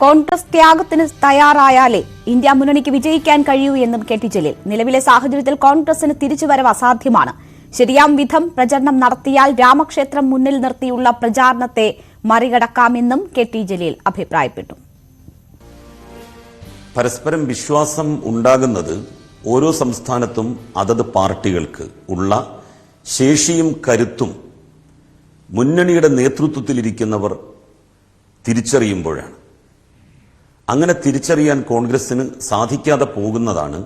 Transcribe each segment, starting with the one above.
Congress ത്യാഗത്തിന് തയ്യാറായാലേ India മുന്നണിക്ക് വിജയിക്കാൻ കഴിയൂ എന്നും കെ.ടി. ജലീൽ. നിലവിലെ സാഹചര്യത്തിൽ കോൺഗ്രസിന് തിരിച്ചുവരവ് അസാധ്യമാണ്. ശരിയാം വിധം പ്രചരണം നടത്തിയാൽ രാമക്ഷേത്രം മുന്നിൽ നിർത്തിയുള്ള പ്രചാരണത്തെ മറികടക്കാമെന്നും കെ.ടി. ജലീൽ അഭിപ്രായപ്പെട്ടു. പരസ്പരം വിശ്വാസം ഉണ്ടാകുന്നത് ഓരോ സംസ്ഥാനത്തും അതത് പാർട്ടികൾക്ക് ഉള്ള ശേഷിയും കരുത്തും മുന്നണിയുടെ നേതൃത്വത്തിലിരിക്കുന്നവർ തിരിച്ചറിയുമ്പോഴാണ്. അങ്ങനെ തിരിച്ചറിയാൻ കോൺഗ്രസിന് സാധിക്കാതെ പോകുന്നതാണ്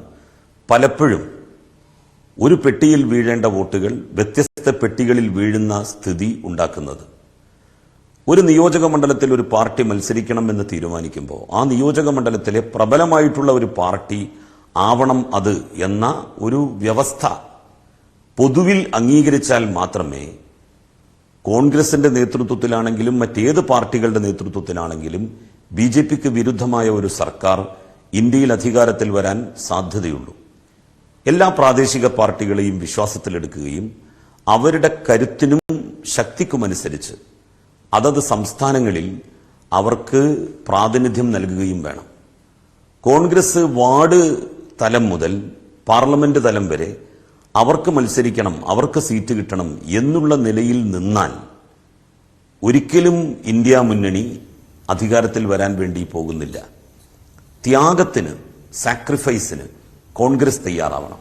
പലപ്പോഴും ഒരു പെട്ടിയിൽ വീഴേണ്ട വോട്ടുകൾ വ്യത്യസ്ത പെട്ടികളിൽ വീഴുന്ന സ്ഥിതി ഉണ്ടാക്കുന്നത്. ഒരു നിയോജക മണ്ഡലത്തിൽ ഒരു പാർട്ടി മത്സരിക്കണമെന്ന് തീരുമാനിക്കുമ്പോൾ ആ നിയോജക മണ്ഡലത്തിലെ പ്രബലമായിട്ടുള്ള ഒരു പാർട്ടി ആവണം അത് എന്ന ഒരു വ്യവസ്ഥ പൊതുവിൽ അംഗീകരിച്ചാൽ മാത്രമേ കോൺഗ്രസിന്റെ നേതൃത്വത്തിലാണെങ്കിലും മറ്റേത് പാർട്ടികളുടെ നേതൃത്വത്തിലാണെങ്കിലും ബി.ജെ.പിക്ക് വിരുദ്ധമായ ഒരു സർക്കാർ ഇന്ത്യയിൽ അധികാരത്തിൽ വരാൻ സാധ്യതയുള്ളൂ. എല്ലാ പ്രാദേശിക പാർട്ടികളെയും വിശ്വാസത്തിലെടുക്കുകയും അവരുടെ കരുത്തിനും ശക്തിക്കുമനുസരിച്ച് അതത് സംസ്ഥാനങ്ങളിൽ അവർക്ക് പ്രാതിനിധ്യം നൽകുകയും വേണം. കോൺഗ്രസ് വാർഡ് തലം മുതൽ പാർലമെന്റ് തലം വരെ അവർക്ക് മത്സരിക്കണം, അവർക്ക് സീറ്റ് കിട്ടണം എന്നുള്ള നിലയിൽ നിന്നാൽ ഒരിക്കലും ഇന്ത്യ മുന്നണി അധികാരത്തിൽ വരാൻ വേണ്ടി പോകുന്നില്ല. ത്യാഗത്തിന്, സാക്രിഫൈസിന് കോൺഗ്രസ് തയ്യാറാവണം.